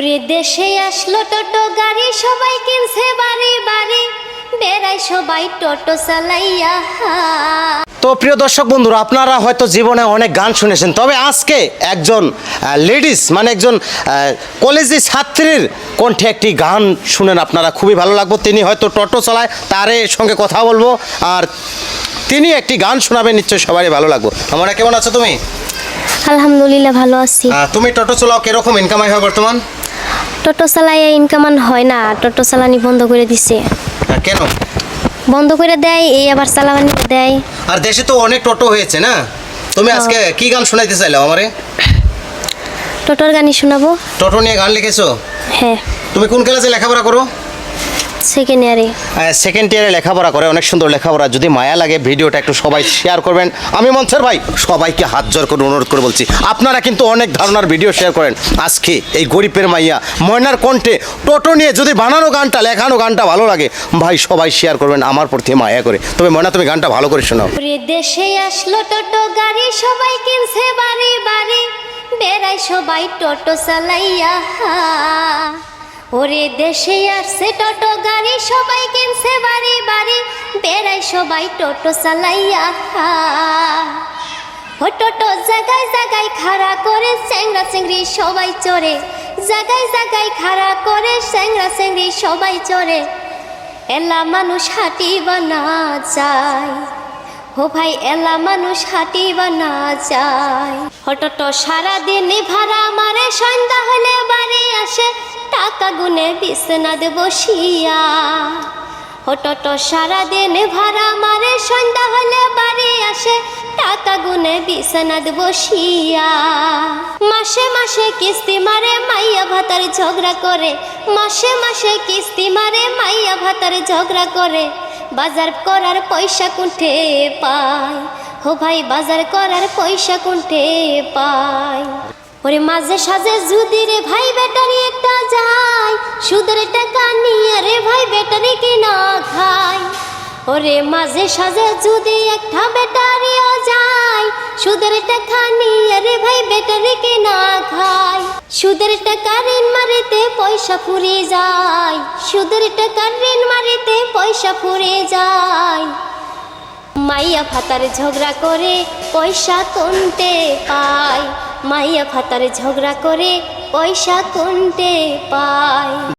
দেশে আসলো টোটো গাড়ি, সবাই কিনছে বাড়ি বাড়ি, বেড়ায় সবাই টোটো চালাইয়া। তো প্রিয় দর্শক বন্ধুরা, আপনারা হয়তো জীবনে অনেক গান শুনেছেন, তবে আজকে একজন লেডিস মানে একজন কলেজি ছাত্রীর কণ্ঠে একটি গান শুনেন, আপনারা খুবই ভালো লাগবে। তিনি হয়তো টোটো চালায়, তার সঙ্গে কথা বলবো আর তিনি একটি গান শোনাবেন, নিশ্চয়ই সবারই ভালো লাগবে। আমরা কেমন আছো তুমি? আলহামদুলিল্লাহ ভালো আছি। তুমি টোটো চালাও, কিরকম ইনকাম হয় বর্তমান? টোটো চালাইয়া ইনকাম হয় না, টোটো চালানি বন্ধ করে দিছে। কেন বন্ধ করে দেয়, এই আবার চালাবানি দেয়। আর দেশে তো অনেক টোটো হয়েছে না, তুমি আজকে কি গান শোনাইতে চাইলে আমারে? টোটোর গানই শোনাবো। টোটো নিয়ে গান লিখেছো? হ্যাঁ। তুমি কোন ক্লাসে লেখাপড়া করো? সেকেন্ড ইয়ারে। সেকেন্ড ইয়ারে লেখাপড়া করে, অনেক সুন্দর লেখাপড়া। যদি মায়া লাগে ভিডিওটা একটু সবাই শেয়ার করবেন। আমি মনসুর ভাই সবাইকে হাত জোর করে অনুরোধ করে বলছি, আপনারা কিন্তু অনেক ধারণার ভিডিও শেয়ার করেন। আজকে এই গরিবের মাইয়া ময়নার কণ্ঠে টোটো নিয়ে যদি বানানো গানটা, লেখানো গানটা ভালো লাগে, ভাই সবাই শেয়ার করবেন আমার প্রতি মায়া করে। তবে ময়না, তুমি গানটা ভালো করে শোনাও। দেশে আসলো টোটো গাড়ি, সবাই কিনছে বাড়ি বাড়ি, বেড়ায় সবাই টোটো চালাইয়া। ওরে দেশে আসছে টোটো গাড়ি, সবাই কিনছে বাড়ি বাড়ি, বেড়ায় সবাই টোটো চালাইয়া। ও টোটো জায়গায় জায়গায় খাড়া করে, চ্যাংরা চিংড়ি সবাই চড়ে, জায়গায় জায়গায় খাড়া করে, চ্যাংরা চিংড়ি সবাই চড়ে। এলা মানুষ হাঁটিবা না যায়, ও ভাই এলা মানুষ হাঁটিবা না যায়। ও টোটো সারাদিন ভাড়া মারে, সন্ধ্যা হলে বাড়ি আসে, টাকা গুনে বিছনাতে বসিয়া। ও টোটো সারাদিন ভাড়া মারে, সন্ধ্যা হলে বাড়ি আসে, টাকা গুনে বিছনাতে বসিয়া। মাসে মাসে কিস্তি মারে, মাইয়া ভাতার ঝগড়া করে, মাসে মাসে কিস্তি মারে, মাইয়া ভাতার ঝগড়া করে। বাজার করার পয়সা কোনঠে পায়, ও ভাই বাজার করার পয়সা কোনঠে পায়। ওরে মাঝে সাঝে যদি রে ভাই ব্যাটারি একটা যায়, সুদের টাকা নিয়ে রে ভাই ব্যাটারি কিনা খায়। ওরে মাঝে সাঝে যদি একটা ব্যাটারিও যায়, সুদের টাকা নিয়ে রে ভাই ব্যাটারি কিনা খায়। সুদের টাকা ঋণ মারিতে পয়সা ফুরে যায়, সুদের টাকা ঋণ মারিতে পয়সা ফুরে যায়। মাইয়া ভাতার ঝগড়া করে পয়সা কোনটে পায়, মাইয়া ভাতার ঝগড়া করে পয়সা কোনটে পায়।